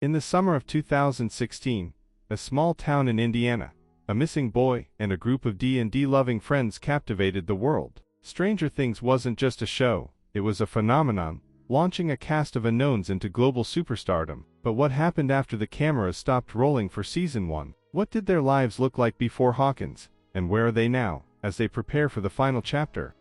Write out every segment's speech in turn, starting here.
In the summer of 2016, a small town in Indiana, a missing boy and a group of D&D loving friends captivated the world. Stranger Things wasn't just a show, it was a phenomenon, launching a cast of unknowns into global superstardom. But what happened after the cameras stopped rolling for season 1? What did their lives look like before Hawkins, and where are they now, as they prepare for the final chapter?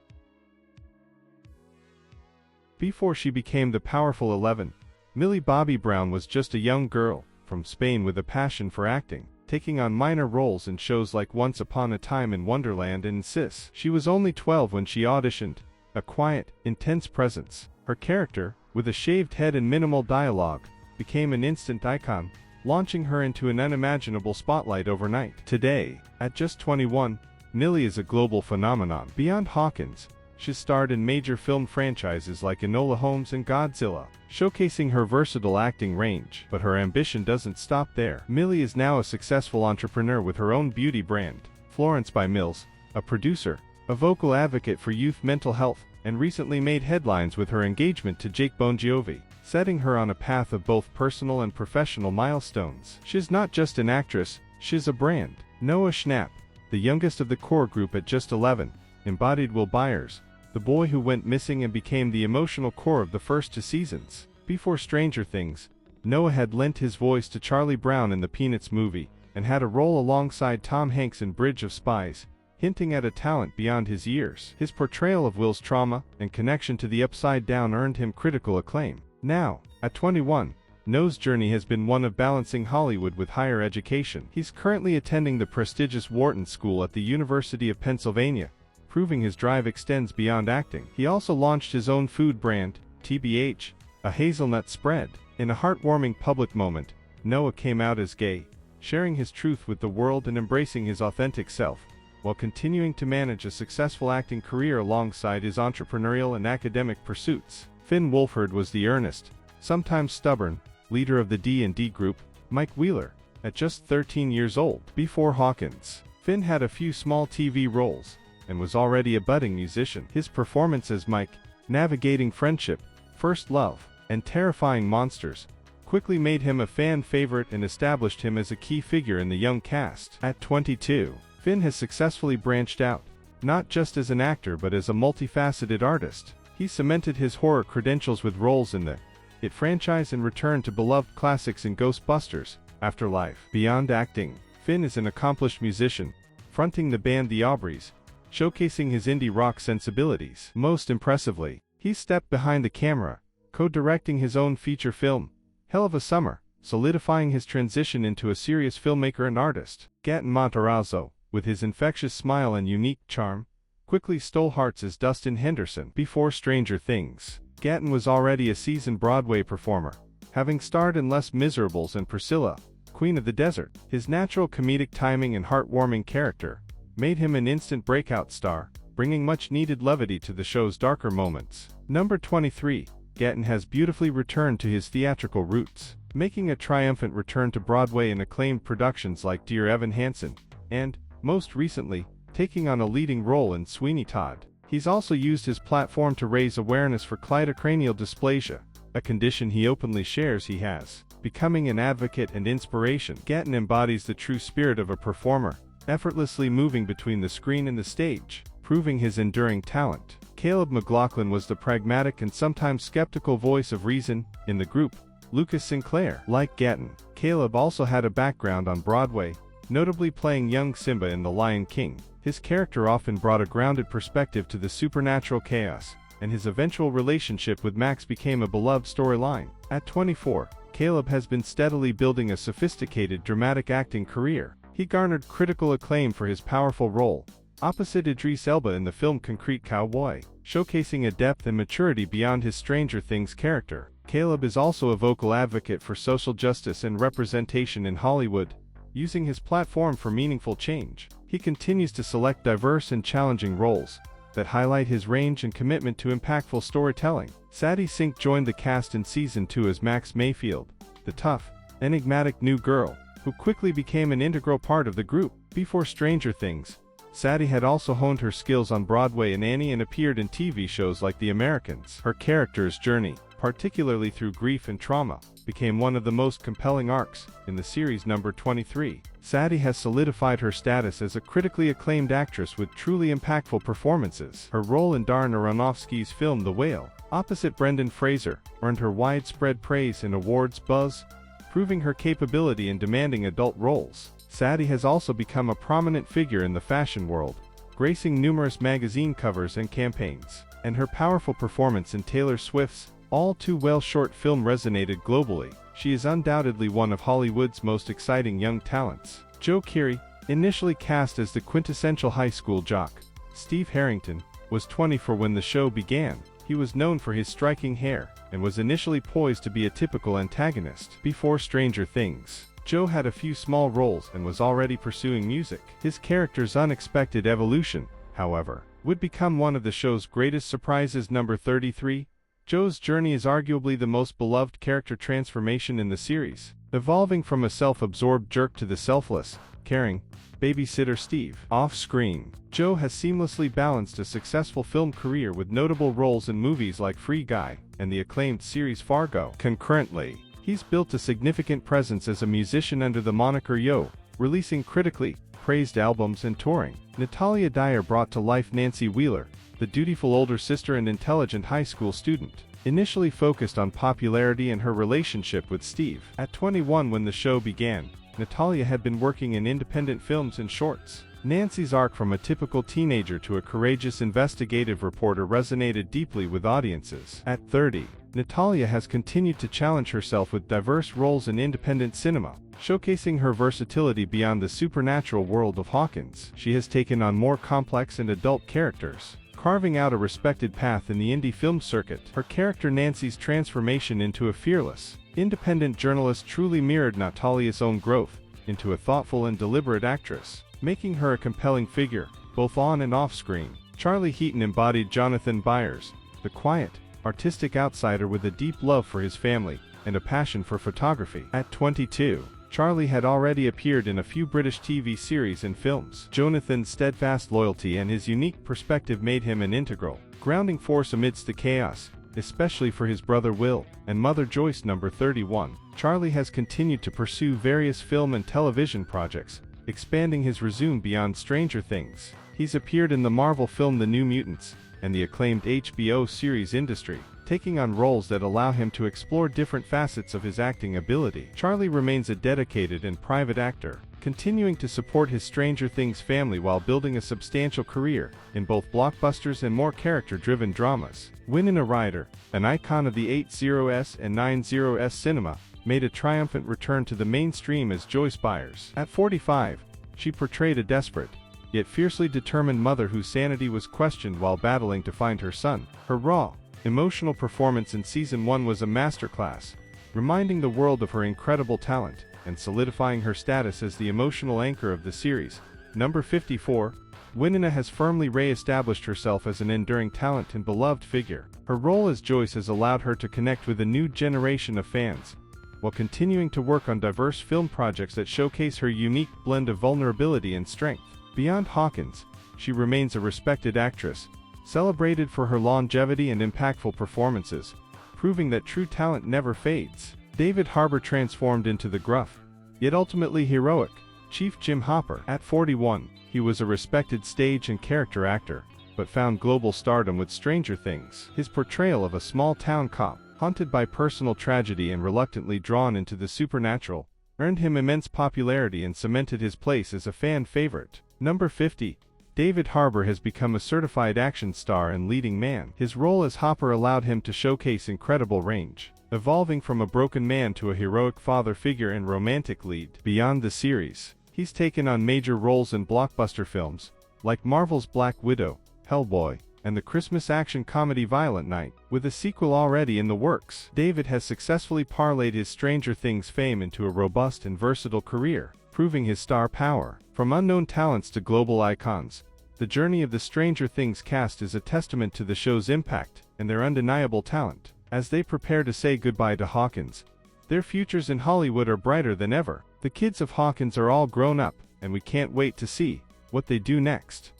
Before she became the powerful 11, Millie Bobby Brown was just a young girl from Spain with a passion for acting, taking on minor roles in shows like Once Upon a Time in Wonderland and Sis. She was only 12 when she auditioned, a quiet, intense presence. Her character, with a shaved head and minimal dialogue, became an instant icon, launching her into an unimaginable spotlight overnight. Today, at just 21, Millie is a global phenomenon. Beyond Hawkins, she starred in major film franchises like Enola Holmes and Godzilla, showcasing her versatile acting range. But her ambition doesn't stop there. Millie is now a successful entrepreneur with her own beauty brand, Florence by Mills, a producer, a vocal advocate for youth mental health, and recently made headlines with her engagement to Jake Bon Jovi, setting her on a path of both personal and professional milestones. She's not just an actress, she's a brand. Noah Schnapp, the youngest of the core group at just 11, embodied Will Byers, the boy who went missing and became the emotional core of the first 2 seasons. Before Stranger Things, Noah had lent his voice to Charlie Brown in the Peanuts movie, and had a role alongside Tom Hanks in Bridge of Spies, hinting at a talent beyond his years. His portrayal of Will's trauma and connection to the Upside Down earned him critical acclaim. Now, at 21, Noah's journey has been one of balancing Hollywood with higher education. He's currently attending the prestigious Wharton School at the University of Pennsylvania, proving his drive extends beyond acting. He also launched his own food brand, TBH, a hazelnut spread. In a heartwarming public moment, Noah came out as gay, sharing his truth with the world and embracing his authentic self, while continuing to manage a successful acting career alongside his entrepreneurial and academic pursuits. Finn Wolfhard was the earnest, sometimes stubborn, leader of the D&D group, Mike Wheeler, at just 13 years old. Before Hawkins, Finn had a few small TV roles, and was already a budding musician. His performance as Mike, navigating friendship, first love, and terrifying monsters, quickly made him a fan favorite and established him as a key figure in the young cast. At 22, Finn has successfully branched out, not just as an actor but as a multifaceted artist. He cemented his horror credentials with roles in the It franchise and returned to beloved classics in Ghostbusters, Afterlife. Beyond acting, Finn is an accomplished musician, fronting the band the Aubreys, showcasing his indie rock sensibilities. Most impressively, he stepped behind the camera, co-directing his own feature film, Hell of a Summer, solidifying his transition into a serious filmmaker and artist. Gaten Matarazzo, with his infectious smile and unique charm, quickly stole hearts as Dustin Henderson. Before Stranger Things, Gaten was already a seasoned Broadway performer, having starred in Les Miserables and Priscilla, Queen of the Desert. His natural comedic timing and heartwarming character made him an instant breakout star, bringing much-needed levity to the show's darker moments. Number 23, Gaten has beautifully returned to his theatrical roots, making a triumphant return to Broadway in acclaimed productions like Dear Evan Hansen, and, most recently, taking on a leading role in Sweeney Todd. He's also used his platform to raise awareness for cleidocranial dysplasia, a condition he openly shares he has, becoming an advocate and inspiration. Gaten embodies the true spirit of a performer, effortlessly moving between the screen and the stage, proving his enduring talent. Caleb McLaughlin was the pragmatic and sometimes skeptical voice of reason in the group. Lucas Sinclair. Like Gaten, Caleb also had a background on Broadway, notably playing young Simba in The Lion King. His character often brought a grounded perspective to the supernatural chaos, and his eventual relationship with Max became a beloved storyline. At 24, Caleb has been steadily building a sophisticated dramatic acting career. He garnered critical acclaim for his powerful role, opposite Idris Elba in the film Concrete Cowboy, showcasing a depth and maturity beyond his Stranger Things character. Caleb is also a vocal advocate for social justice and representation in Hollywood, using his platform for meaningful change. He continues to select diverse and challenging roles that highlight his range and commitment to impactful storytelling. Sadie Sink joined the cast in Season 2 as Max Mayfield, the tough, enigmatic new girl, who quickly became an integral part of the group. Before Stranger Things, Sadie had also honed her skills on Broadway and Annie and appeared in TV shows like The Americans. Her character's journey, particularly through grief and trauma, became one of the most compelling arcs in the series. Number 23. Sadie has solidified her status as a critically acclaimed actress with truly impactful performances. Her role in Darren Aronofsky's film The Whale, opposite Brendan Fraser, earned her widespread praise and awards buzz, proving her capability in demanding adult roles. Sadie has also become a prominent figure in the fashion world, gracing numerous magazine covers and campaigns, and her powerful performance in Taylor Swift's All Too Well short film resonated globally. She is undoubtedly one of Hollywood's most exciting young talents. Joe Keery, initially cast as the quintessential high school jock, Steve Harrington, was 24 when the show began. He was known for his striking hair, and was initially poised to be a typical antagonist. Before Stranger Things, Joe had a few small roles and was already pursuing music. His character's unexpected evolution, however, would become one of the show's greatest surprises. Number 33. Joe's journey is arguably the most beloved character transformation in the series, evolving from a self-absorbed jerk to the selfless, caring babysitter Steve. Off-screen, Joe has seamlessly balanced a successful film career with notable roles in movies like Free Guy and the acclaimed series Fargo. Concurrently, he's built a significant presence as a musician under the moniker Yo, releasing critically praised albums and touring. Natalia Dyer brought to life Nancy Wheeler, the dutiful older sister and intelligent high school student, initially focused on popularity and her relationship with Steve. At 21 when the show began, Natalia had been working in independent films and shorts. Nancy's arc from a typical teenager to a courageous investigative reporter resonated deeply with audiences. At 30, Natalia has continued to challenge herself with diverse roles in independent cinema, showcasing her versatility beyond the supernatural world of Hawkins. She has taken on more complex and adult characters, carving out a respected path in the indie film circuit. Her character Nancy's transformation into a fearless, independent journalist truly mirrored Natalia's own growth into a thoughtful and deliberate actress, making her a compelling figure, both on and off screen. Charlie Heaton embodied Jonathan Byers, the quiet, artistic outsider with a deep love for his family and a passion for photography. At 22, Charlie had already appeared in a few British TV series and films. Jonathan's steadfast loyalty and his unique perspective made him an integral, grounding force amidst the chaos, especially for his brother Will and mother Joyce. Number 31. Charlie has continued to pursue various film and television projects, expanding his resume beyond Stranger Things. He's appeared in the Marvel film The New Mutants and the acclaimed HBO series Industry, taking on roles that allow him to explore different facets of his acting ability. Charlie remains a dedicated and private actor, continuing to support his Stranger Things family while building a substantial career in both blockbusters and more character-driven dramas. Winona Ryder, an icon of the 80s and 90s cinema, made a triumphant return to the mainstream as Joyce Byers. At 45, she portrayed a desperate, yet fiercely determined mother whose sanity was questioned while battling to find her son. Her raw, emotional performance in Season 1 was a masterclass, reminding the world of her incredible talent and solidifying her status as the emotional anchor of the series. Number 54. Winona has firmly re-established herself as an enduring talent and beloved figure. Her role as Joyce has allowed her to connect with a new generation of fans, while continuing to work on diverse film projects that showcase her unique blend of vulnerability and strength. Beyond Hawkins, she remains a respected actress, celebrated for her longevity and impactful performances, proving that true talent never fades. David Harbour transformed into the gruff, yet ultimately heroic, Chief Jim Hopper. At 41, he was a respected stage and character actor, but found global stardom with Stranger Things. His portrayal of a small-town cop, haunted by personal tragedy and reluctantly drawn into the supernatural, earned him immense popularity and cemented his place as a fan favorite. Number 50. David Harbour has become a certified action star and leading man. His role as Hopper allowed him to showcase incredible range, evolving from a broken man to a heroic father figure and romantic lead. Beyond the series, he's taken on major roles in blockbuster films, like Marvel's Black Widow, Hellboy, and the Christmas action comedy Violent Night. With a sequel already in the works, David has successfully parlayed his Stranger Things fame into a robust and versatile career, proving his star power. From unknown talents to global icons, the journey of the Stranger Things cast is a testament to the show's impact and their undeniable talent. As they prepare to say goodbye to Hawkins, their futures in Hollywood are brighter than ever. The kids of Hawkins are all grown up, and we can't wait to see what they do next.